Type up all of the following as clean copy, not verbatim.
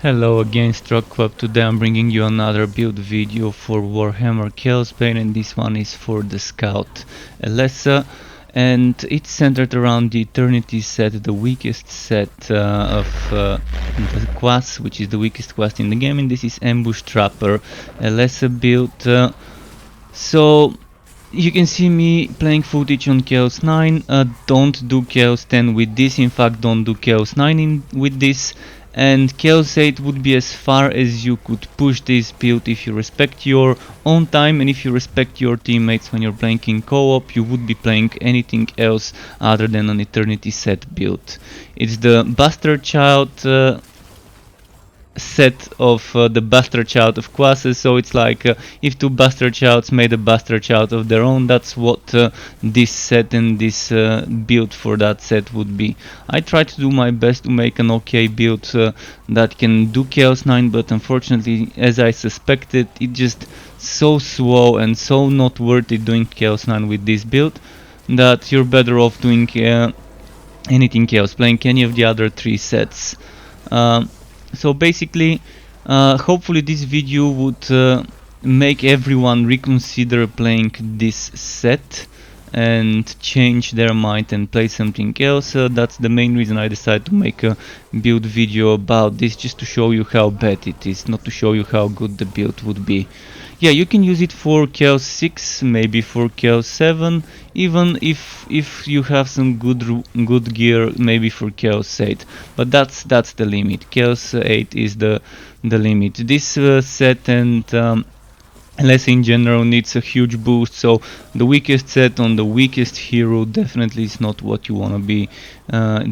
Hello again, Struck. Today I'm bringing you another build video for Warhammer Chaosbane, and this one is for the Scout Elessa, and it's centered around the Eternity set, the weakest set of the quest, which is the weakest quest in the game, and this is Ambush Trapper Elessa build. So you can see me playing footage on Chaos 9, don't do Chaos 10 with this, in fact don't do Chaos 9 with this, and Chaos 8 would be as far as you could push this build if you respect your own time and if you respect your teammates when you're playing in co-op. You would be playing anything else other than an Eternity set build. It's the Bastard Child set of the bastard child of classes, so it's like if two bastard childs made a bastard child of their own, that's what this set and this build for that set would be. I try to do my best to make an okay build that can do Chaos 9, but unfortunately, as I suspected, it's just so slow and so not worth it doing Chaos 9 with this build that you're better off doing anything else, playing any of the other three sets. So basically, hopefully this video would make everyone reconsider playing this set and change their mind and play something else. That's the main reason I decided to make a build video about this, just to show you how bad it is, not to show you how good the build would be. Yeah, you can use it for Chaos 6, maybe for Chaos 7, even if you have some good gear, maybe for Chaos 8. But that's the limit. Chaos 8 is the limit. This set and Elessa in general needs a huge boost, so the weakest set on the weakest hero definitely is not what you want to be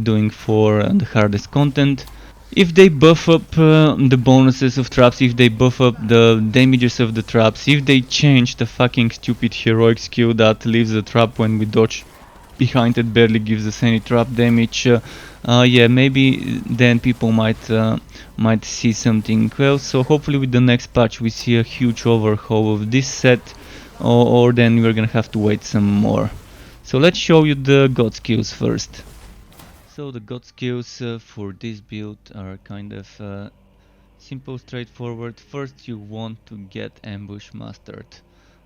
doing for the hardest content. If they buff up the bonuses of traps, if they buff up the damages of the traps, if they change the fucking stupid heroic skill that leaves the trap when we dodge behind it, barely gives us any trap damage, yeah, maybe then people might see something else. So hopefully with the next patch we see a huge overhaul of this set, or then we're gonna have to wait some more. So let's show you the god skills first. So the god skills for this build are kind of simple, straightforward. First you want to get ambush mastered.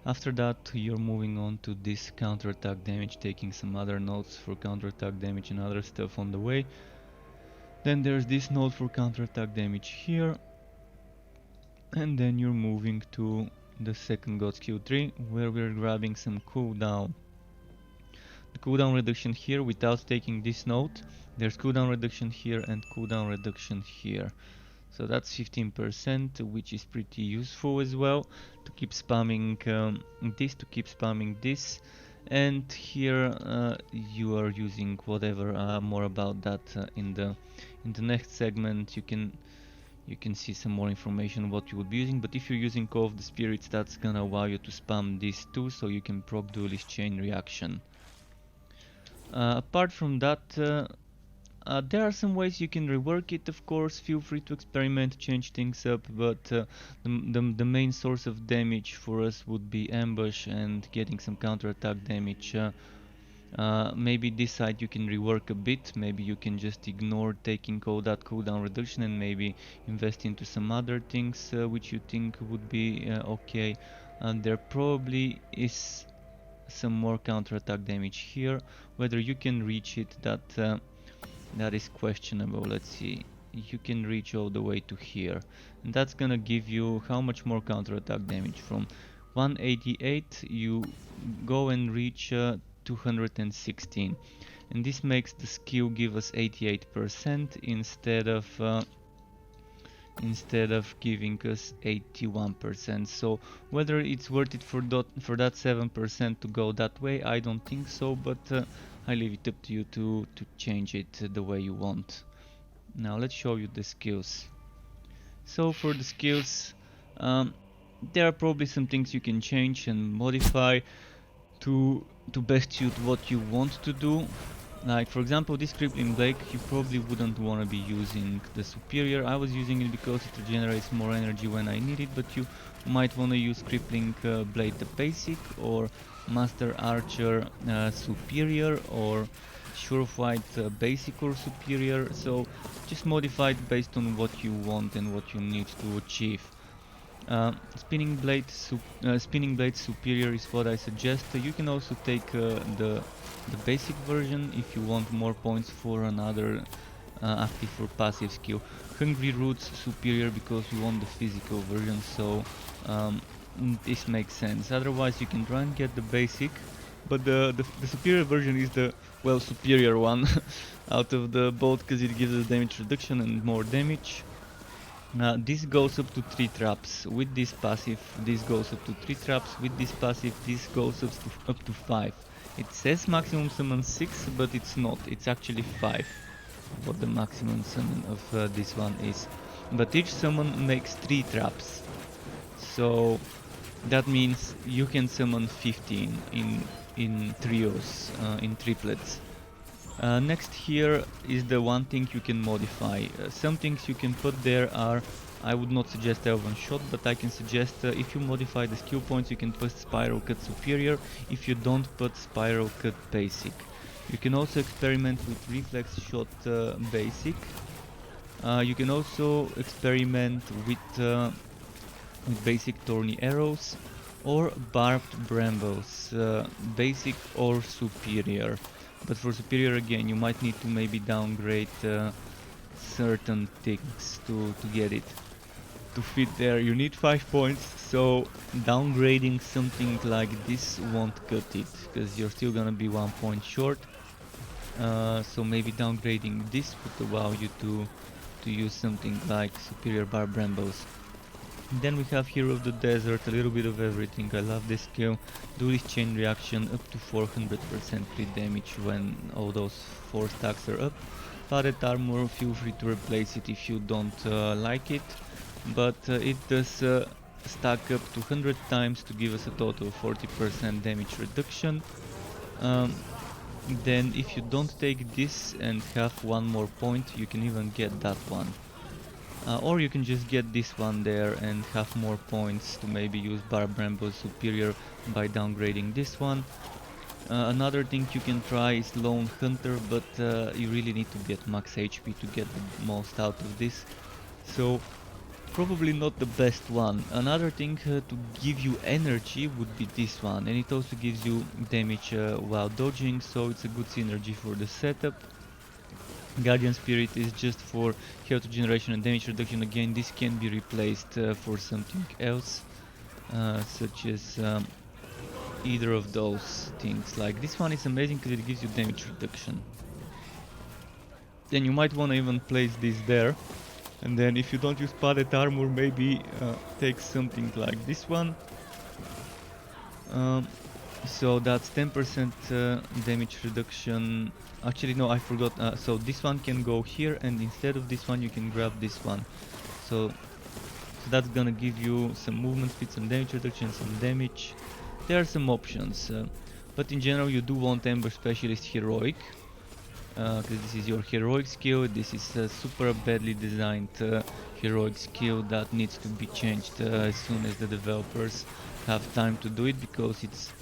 After that you're moving on to this counterattack damage, taking some other notes for counterattack damage and other stuff on the way. Then there's this note for counterattack damage here. And then you're moving to the second god skill tree, where we're grabbing some cooldown. The cooldown reduction here without taking this note. There's cooldown reduction here and cooldown reduction here. So that's 15%, which is pretty useful as well to keep spamming this, to keep spamming this. And here you are using whatever, more about that in the next segment. You can see some more information what you would be using, but if you're using Call of the Spirits, that's gonna allow you to spam these too, so you can proc duelist chain reaction. Apart from that, there are some ways you can rework it, of course. Feel free to experiment, change things up, but the main source of damage for us would be ambush and getting some counterattack damage. Maybe this side you can rework a bit. Maybe you can just ignore taking all that cooldown reduction and maybe invest into some other things which you think would be okay. And there probably is some more counterattack damage here. Whether you can reach it, that is questionable. Let's see. You can reach all the way to here, and that's gonna give you how much more counterattack damage? From 188 you go and reach 216, and this makes the skill give us 88% instead of giving us 81%. So whether it's worth it for that 7% to go that way, I don't think so, but I leave it up to you to change it the way you want. Now let's show you the skills. So for the skills, there are probably some things you can change and modify to best suit what you want to do. Like for example, this crippling blade, you probably wouldn't want to be using the superior. I was using it because it regenerates more energy when I need it, but you might want to use crippling blade the basic, or master archer superior, or Sureflight basic or superior, so just modify it based on what you want and what you need to achieve. Spinning blade superior is what I suggest. You can also take the basic version if you want more points for another active or passive skill. Hungry roots superior because you want the physical version, so this makes sense. Otherwise you can try and get the basic, but the superior version is the, well, superior one out of the both, because it gives us damage reduction and more damage. This goes up to 3 traps with this passive, this goes up to 3 traps with this passive, this goes up to 5. It says maximum summon 6, but it's not, it's actually 5 what the maximum summon of this one is. But each summon makes 3 traps, so that means you can summon 15 in trios, in triplets. Next here is the one thing you can modify. Some things you can put there are, I would not suggest Elven Shot, but I can suggest if you modify the skill points you can put Spiral Cut Superior, if you don't put Spiral Cut Basic. You can also experiment with Reflex Shot Basic. You can also experiment with basic Thorny Arrows or Barbed Brambles, basic or superior. But for superior again you might need to maybe downgrade certain things to get it to fit there. You need 5 points, so downgrading something like this won't cut it, because you're still gonna be 1 point short. So maybe downgrading this would allow you to use something like superior Barb Brambles. Then we have Hero of the Desert, a little bit of everything. I love this skill. Duelist Chain Reaction, up to 400% crit damage when all those 4 stacks are up. Padded Armor, feel free to replace it if you don't like it, but it does stack up to 100 times to give us a total of 40% damage reduction. Then if you don't take this and have 1 more point, you can even get that one. Or you can just get this one there and have more points to maybe use Barb Bramble Superior by downgrading this one. Another thing you can try is Lone Hunter, but you really need to be at max HP to get the most out of this, so probably not the best one. Another thing to give you energy would be this one, and it also gives you damage while dodging, so it's a good synergy for the setup. Guardian Spirit is just for health regeneration and damage reduction. Again, this can be replaced for something else, such as either of those things. Like this one is amazing because it gives you damage reduction. Then you might want to even place this there, and then if you don't use padded armor, maybe take something like this one. So that's 10% damage reduction. Actually no, I forgot. So this one can go here, and instead of this one you can grab this one. So that's gonna give you some movement speed, some damage reduction, some damage. There are some options, but in general you do want Ambush Specialist Heroic, because this is your heroic skill. This is a super badly designed heroic skill that needs to be changed as soon as the developers have time to do it, because it's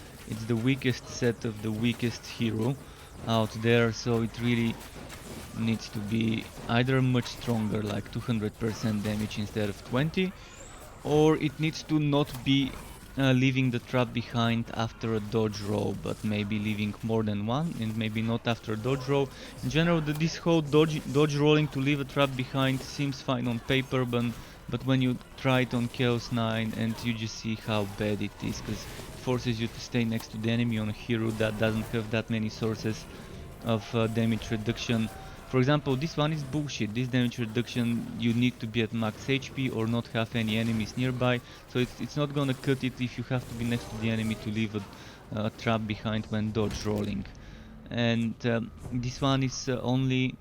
the weakest set of the weakest hero out there, so it really needs to be either much stronger, like 200% damage instead of 20, or it needs to not be leaving the trap behind after a dodge roll, but maybe leaving more than one, and maybe not after a dodge roll. In general, this whole dodge rolling to leave a trap behind seems fine on paper, but when you try it on Chaos 9 and you just see how bad it is, because it forces you to stay next to the enemy on a hero that doesn't have that many sources of damage reduction. For example, this one is bullshit. This damage reduction, you need to be at max HP or not have any enemies nearby, so it's not gonna cut it if you have to be next to the enemy to leave a trap behind when dodge rolling. And this one is only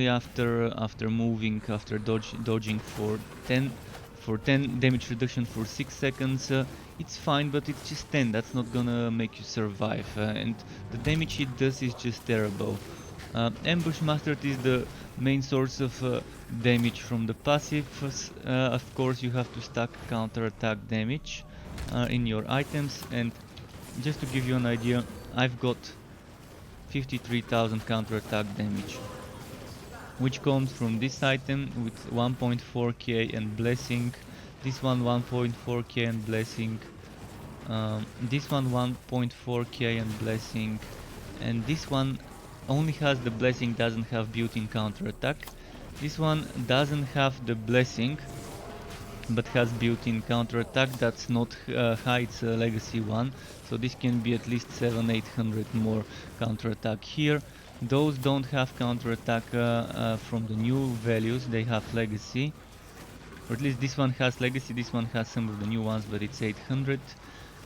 after moving, after dodging for 10 damage reduction for 6 seconds. It's fine, but it's just 10. That's not gonna make you survive, and the damage it does is just terrible. Ambush Mastered is the main source of damage from the passive. Of course you have to stack counter attack damage in your items, and just to give you an idea, I've got 53,000 counterattack damage, which comes from this item with 1.4k and blessing, this one 1.4k and blessing, this one 1.4k and blessing, and this one only has the blessing, doesn't have built-in counterattack. This one doesn't have the blessing but has built-in counterattack. That's not high, it's a legacy one, so this can be at least 700-800 more counterattack here. Those don't have counterattack from the new values, they have legacy, or at least this one has legacy, this one has some of the new ones, but it's 800.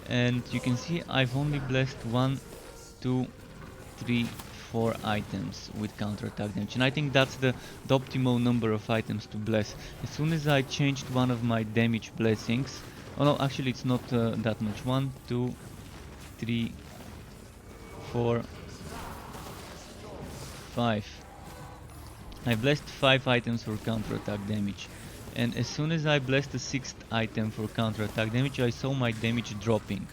And you can see I've only blessed 1, 2, 3, 4 items with counterattack damage, and I think that's the optimal number of items to bless. As soon as I changed one of my damage blessings, oh no, actually it's not that much, 1, 2, 3, 4, 5. I blessed 5 items for counterattack damage, and as soon as I blessed the 6th item for counterattack damage, I saw my damage dropping.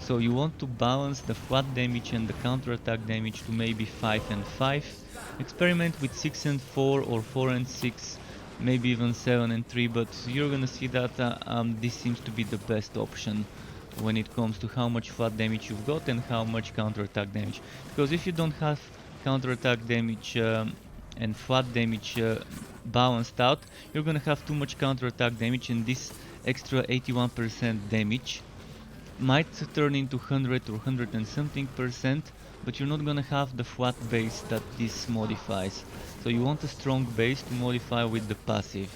So you want to balance the flat damage and the counterattack damage to maybe 5 and 5. Experiment with 6 and 4 or 4 and 6, maybe even 7 and 3, but you're gonna see that this seems to be the best option when it comes to how much flat damage you've got and how much counterattack damage. Because if you don't have counterattack damage and flat damage balanced out, you're gonna have too much counterattack damage, and this extra 81% damage might turn into 100 or 100 and something percent, but you're not gonna have the flat base that this modifies. So you want a strong base to modify with the passive.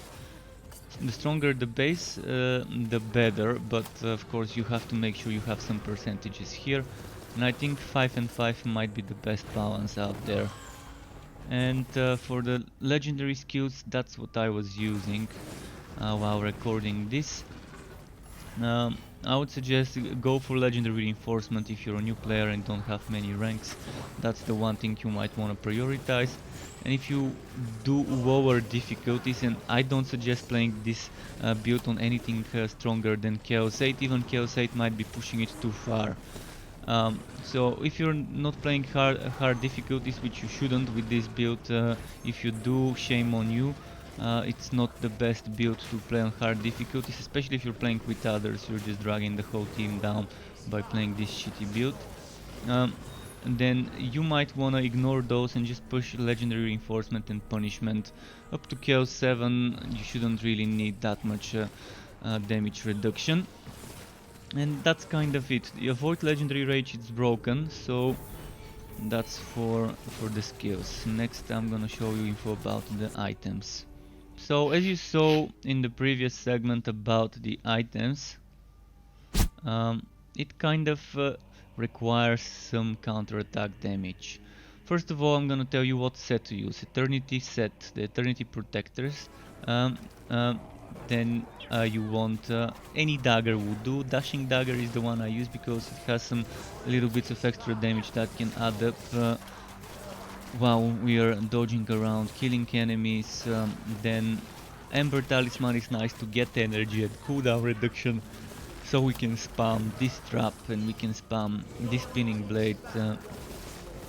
The stronger the base, the better, but of course you have to make sure you have some percentages here, and I think 5 and 5 might be the best balance out there. And for the legendary skills, that's what I was using while recording this. I would suggest go for legendary reinforcement if you're a new player and don't have many ranks. That's the one thing you might want to prioritize. And if you do lower difficulties, and I don't suggest playing this build on anything stronger than Chaos 8, even Chaos 8 might be pushing it too far. So if you're not playing hard difficulties, which you shouldn't with this build, if you do, shame on you. It's not the best build to play on hard difficulties, especially if you're playing with others. You're just dragging the whole team down by playing this shitty build. Then you might want to ignore those and just push legendary reinforcement and punishment. Up to Chaos 7 you shouldn't really need that much damage reduction. And that's kind of it. You avoid legendary rage, it's broken, so that's for the skills. Next I'm gonna show you info about the items. So as you saw in the previous segment about the items, it kind of requires some counterattack damage. First of all, I'm gonna tell you what set to use. Eternity set, the Eternity Protectors. Then you want any dagger would do. Dashing dagger is the one I use because it has some little bits of extra damage that can add up while we are dodging around, killing enemies. Then Ember Talisman is nice to get energy and cooldown reduction, so we can spam this trap and we can spam this spinning blade,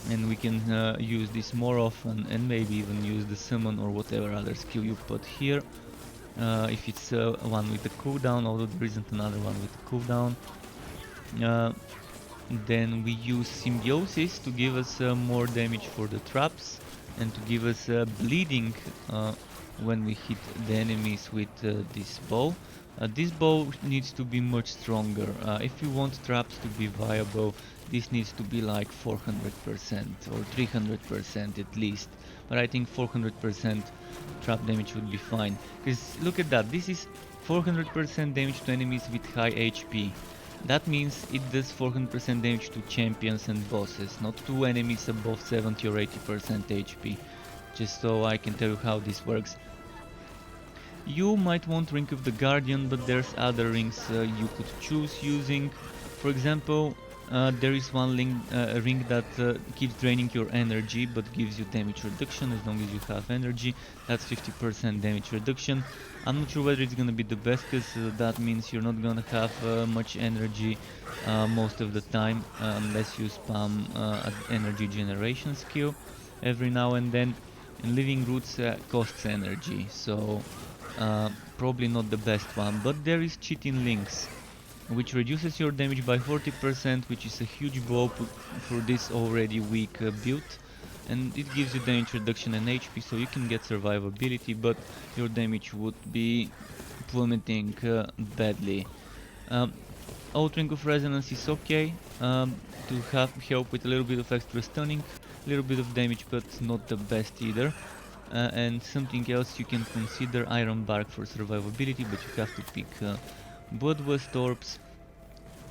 and we can use this more often, and maybe even use the summon or whatever other skill you put here. If it's one with the cooldown, although there isn't another one with the cooldown. Then we use Symbiosis to give us more damage for the traps and to give us bleeding when we hit the enemies with this bow. This bow needs to be much stronger. If you want traps to be viable, this needs to be like 400% or 300% at least. But I think 400% trap damage would be fine. Because look at that, this is 400% damage to enemies with high HP. That means it does 400% damage to champions and bosses, not to enemies above 70 or 80% HP. Just so I can tell you how this works. You might want Ring of the Guardian, but there's other rings you could choose using. For example, there is one ring that keeps draining your energy but gives you damage reduction as long as you have energy. That's 50% damage reduction. I'm not sure whether it's gonna be the best, because that means you're not gonna have much energy most of the time unless you spam an energy generation skill every now and then. And living roots costs energy, so probably not the best one. But there is cheating links, which reduces your damage by 40%, which is a huge blow for this already weak build, and it gives you damage reduction and HP, so you can get survivability, but your damage would be plummeting badly. Old Ring of Resonance is okay to have help with a little bit of extra stunning, a little bit of damage, but not the best either. And something else you can consider, Iron Bark for survivability, but you have to pick Bloodwest Orbs.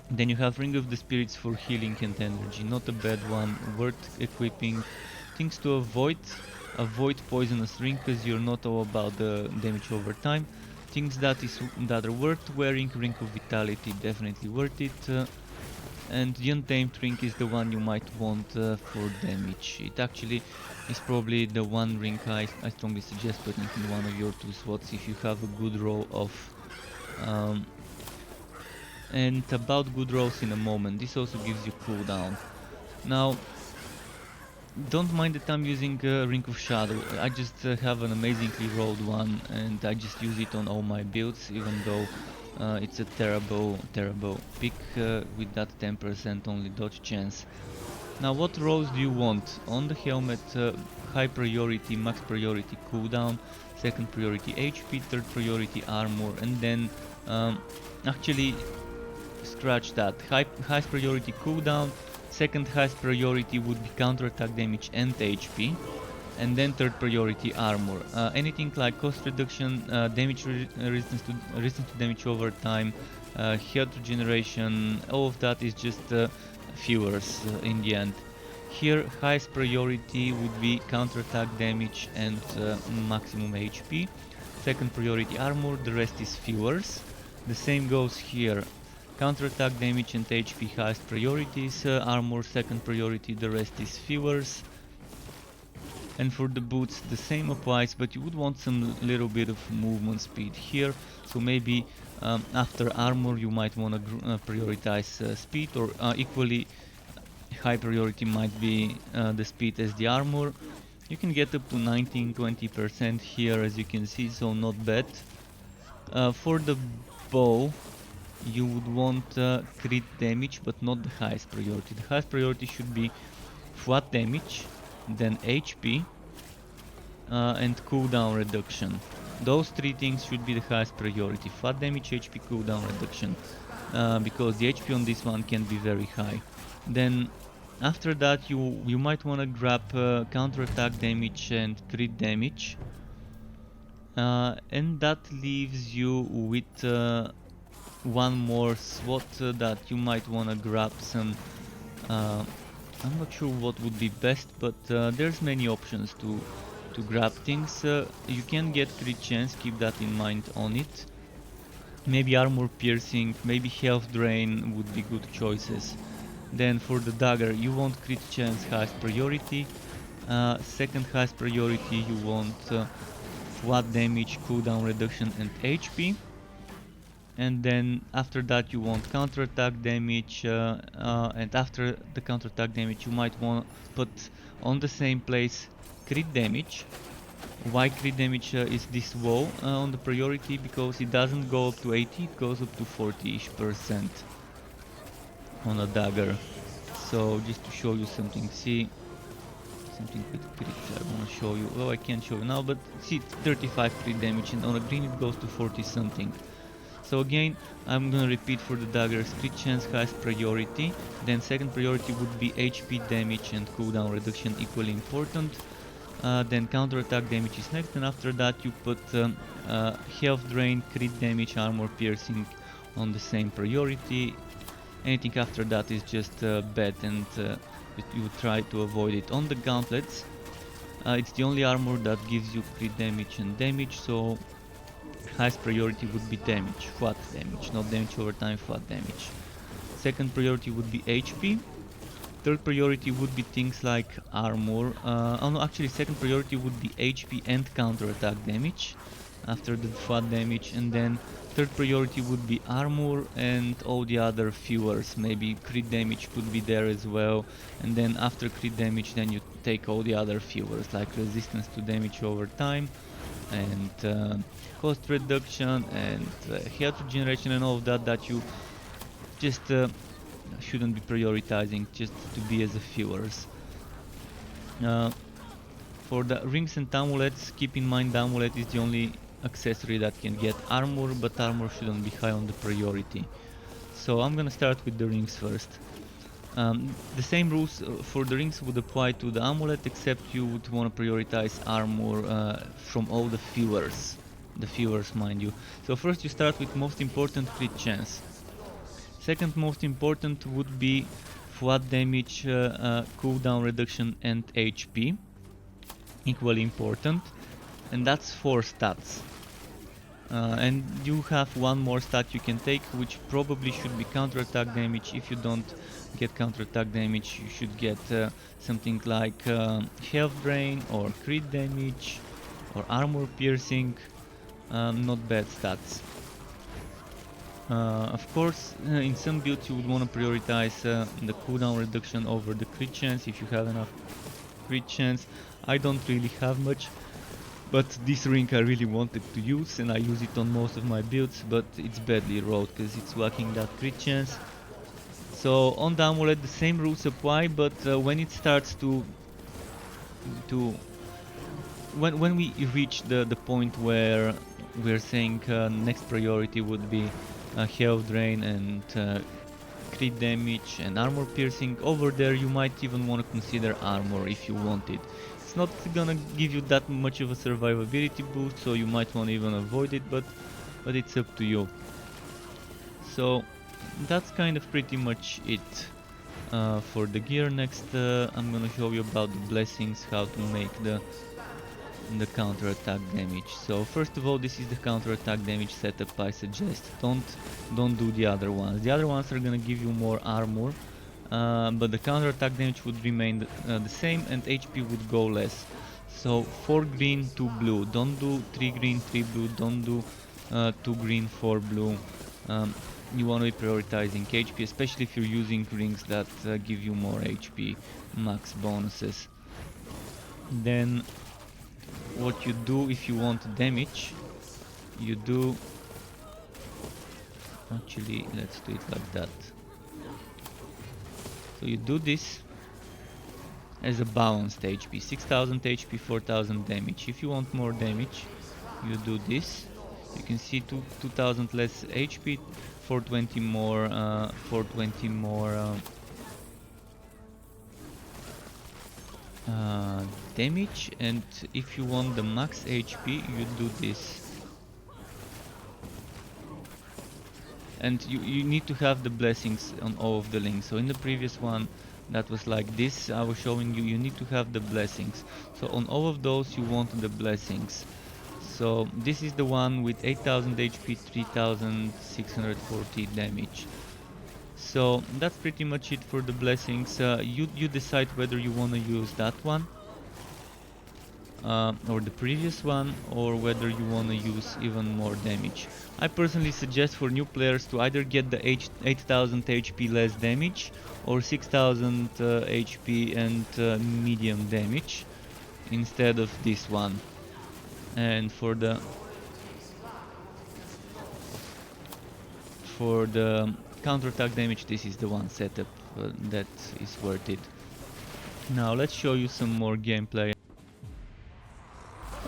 Then you have Ring of the Spirits for healing and energy, not a bad one, worth equipping. Things to avoid Poisonous Ring, because you're not all about the damage over time. Things that are worth wearing, Ring of Vitality, definitely worth it. And the Untamed Ring is the one you might want for damage. It actually is probably the one ring I strongly suggest putting in one of your two slots if you have a good row of... and about good rolls in a moment, this also gives you cooldown. Now, don't mind that I'm using Ring of Shadow. I just have an amazingly rolled one, and I just use it on all my builds, even though it's a terrible pick with that 10% only dodge chance. Now, what rolls do you want? On the helmet, high priority, max priority cooldown, second priority HP, third priority armor, and then actually scratch that. Highest priority cooldown, second highest priority would be counterattack damage and HP, and then third priority armor. Anything like cost reduction, damage resistance to damage over time, health regeneration, all of that is just fillers in the end. Here highest priority would be counterattack damage and maximum HP. Second priority armor, the rest is fillers. The same goes here. Counterattack damage and HP highest priorities, armor second priority, the rest is fillers. And for the boots the same applies, but you would want some little bit of movement speed here, so maybe after armor you might want to prioritize speed, or equally high priority might be the speed as the armor. You can get up to 19-20% here, as you can see, so not bad. For the bow you would want crit damage, but not the highest priority. The highest priority should be flat damage, then HP and cooldown reduction. Those three things should be the highest priority: flat damage, HP, cooldown reduction, because the HP on this one can be very high. Then after that you might want to grab counterattack damage and crit damage, and that leaves you with one more slot that you might want to grab some... I'm not sure what would be best, but there's many options to grab things. You can get crit chance, keep that in mind on it. Maybe armor piercing, maybe health drain would be good choices. Then for the dagger you want crit chance highest priority. Second highest priority you want flat damage, cooldown reduction and HP. And then after that you want counterattack damage, and after the counterattack damage you might want to put on the same place crit damage. Why crit damage is this low on the priority? Because it doesn't go up to 80, it goes up to 40-ish% on a dagger. So just to show you something, see, something with crit I want to show you. Well, I can't show you now, but see, it's 35 crit damage, and on a green it goes to 40 something. So again, I'm gonna repeat for the daggers: crit chance highest priority, then second priority would be HP damage and cooldown reduction, equally important. Then counterattack damage is next, and after that you put health drain, crit damage, armor piercing on the same priority. Anything after that is just bad, and you try to avoid it. On the gauntlets, it's the only armor that gives you crit damage and damage, so highest priority would be damage, flat damage, not damage over time, flat damage. Second priority would be HP. Third priority would be things like armor. Oh no, actually second priority would be HP and counterattack damage after the FUD damage, and then third priority would be armor and all the other fuels. Maybe crit damage could be there as well, and then after crit damage then you take all the other fuels like resistance to damage over time and cost reduction and health regeneration and all of that that you just shouldn't be prioritizing just to be as a fuelers. For the rings and amulets, keep in mind the amulet is the only accessory that can get armor, but armor shouldn't be high on the priority. So I'm gonna start with the rings first. The same rules for the rings would apply to the amulet, except you would want to prioritize armor from all the fuelers mind you. So first you start with most important crit chance. Second most important would be FUD damage, cooldown reduction and HP. Equally important. And that's 4 stats. And you have one more stat you can take, which probably should be counterattack damage. If you don't get counterattack damage, you should get something like health drain or crit damage or armor piercing. Not bad stats. Of course, in some builds you would want to prioritize the cooldown reduction over the crit chance if you have enough crit chance. I don't really have much, but this ring I really wanted to use and I use it on most of my builds, but it's badly rolled because it's lacking that crit chance. So on the amulet the same rules apply, but when it starts when we reach the point where we're saying next priority would be health drain and crit damage and armor piercing, over there you might even want to consider armor if you want it. It's not gonna give you that much of a survivability boost, so you might want to even avoid it, but it's up to you. So that's kind of pretty much it for the gear. Next I'm gonna show you about the blessings, how to make the counter-attack damage. So first of all, this is the counter-attack damage setup I suggest. Don't do the other ones. The other ones are gonna give you more armor, but the counter-attack damage would remain the same and HP would go less. So 4 green, 2 blue. Don't do 3 green, 3 blue. Don't do 2 green, 4 blue. You want to be prioritizing HP, especially if you're using rings that give you more HP max bonuses. Then what you do if you want damage, you do, actually let's do it like that. So you do this as a balanced HP, 6000 HP, 4000 damage. If you want more damage, you do this. You can see 2000 less HP, 420 more, 420 more damage, and if you want the max HP, you do this. And you need to have the blessings on all of the links. So in the previous one that was like this, I was showing you need to have the blessings. So on all of those you want the blessings. So this is the one with 8000 HP, 3640 damage. So that's pretty much it for the blessings. You decide whether you want to use that one or the previous one, or whether you want to use even more damage. I personally suggest for new players to either get the 8000 HP less damage or 6000 HP and medium damage instead of this one. And for the counterattack damage, this is the one setup that is worth it. Now let's show you some more gameplay.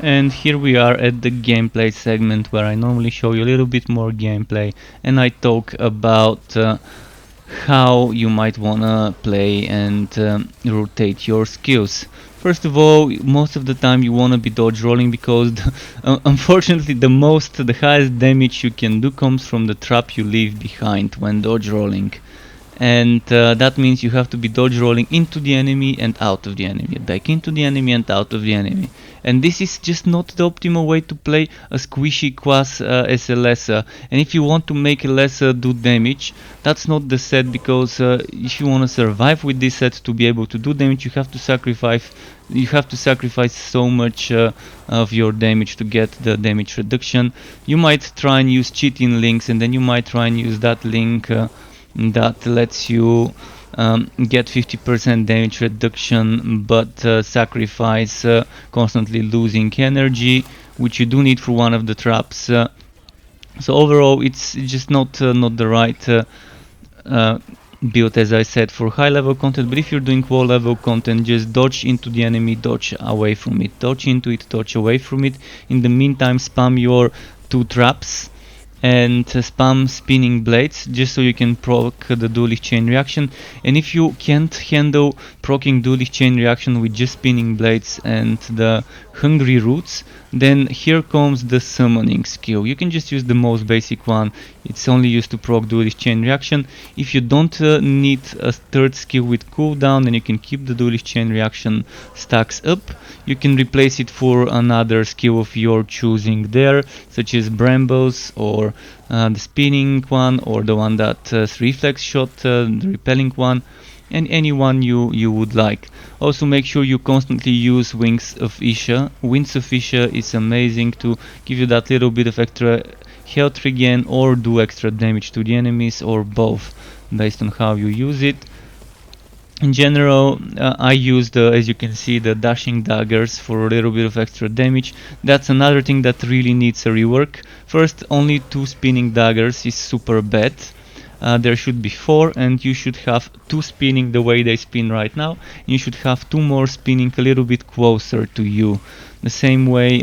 And here we are at the gameplay segment, where I normally show you a little bit more gameplay and I talk about how you might wanna play and rotate your skills. First of all, most of the time you wanna be dodge rolling, because unfortunately the highest damage you can do comes from the trap you leave behind when dodge rolling. And that means you have to be dodge rolling into the enemy and out of the enemy, back into the enemy and out of the enemy. and this is just not the optimal way to play a squishy class as Elessa. And if you want to make Elessa do damage, that's not the set, because if you want to survive with this set to be able to do damage, you have to sacrifice so much of your damage to get the damage reduction. You might try and use cheating links, and then you might try and use that link that lets you get 50% damage reduction, but sacrifice constantly losing energy, which you do need for one of the traps. So overall, it's just not the right build, as I said, for high level content. But if you're doing low level content, just dodge into the enemy, dodge away from it, dodge into it, dodge away from it. In the meantime, spam your 2 traps and spam spinning blades, just so you can proc the duelist chain reaction. And if you can't handle proccing duelist chain reaction with just spinning blades and the hungry roots, then here comes the summoning skill. You can just use the most basic one. It's only used to proc duelist chain reaction. If you don't need a third skill with cooldown, then you can keep the duelist chain reaction stacks up. You can replace it for another skill of your choosing there, such as brambles, or the spinning one, or the one that's reflex shot, the repelling one, and any one you would like. Also, make sure you constantly use Wings of Isha. Wings of Isha is amazing to give you that little bit of extra health regain, or do extra damage to the enemies, or both, based on how you use it. In general, I use as you can see, the dashing daggers for a little bit of extra damage. That's another thing that really needs a rework. First, only 2 spinning daggers is super bad. There should be 4, and you should have 2 spinning the way they spin right now. You should have 2 more spinning a little bit closer to you. The same way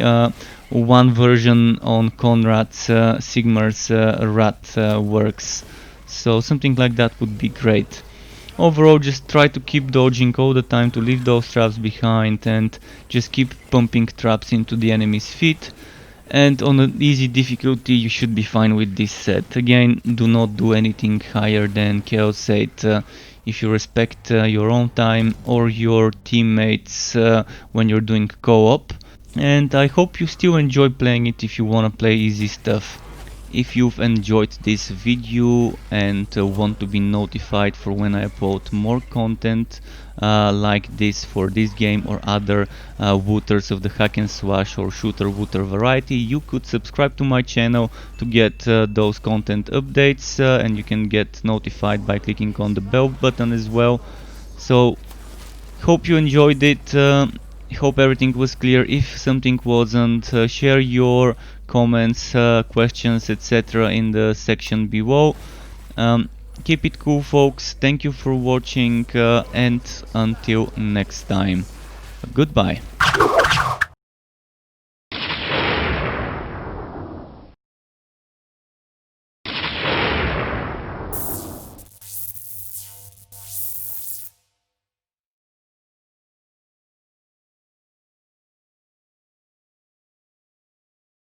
one version on Conrad's Sigmar's rat works. So something like that would be great. Overall, just try to keep dodging all the time to leave those traps behind, and just keep pumping traps into the enemy's feet. And on an easy difficulty, you should be fine with this set. Again, do not do anything higher than Chaos 8 if you respect your own time or your teammates when you're doing co-op. And I hope you still enjoy playing it if you want to play easy stuff. If you've enjoyed this video and want to be notified for when I upload more content like this for this game or other wooters of the hack and slash or shooter wooter variety, you could subscribe to my channel to get those content updates, and you can get notified by clicking on the bell button as well. So hope you enjoyed it. Hope everything was clear. If something wasn't, share your comments, questions, etc. in the section below. Keep it cool, folks. Thank you for watching, and until next time, goodbye.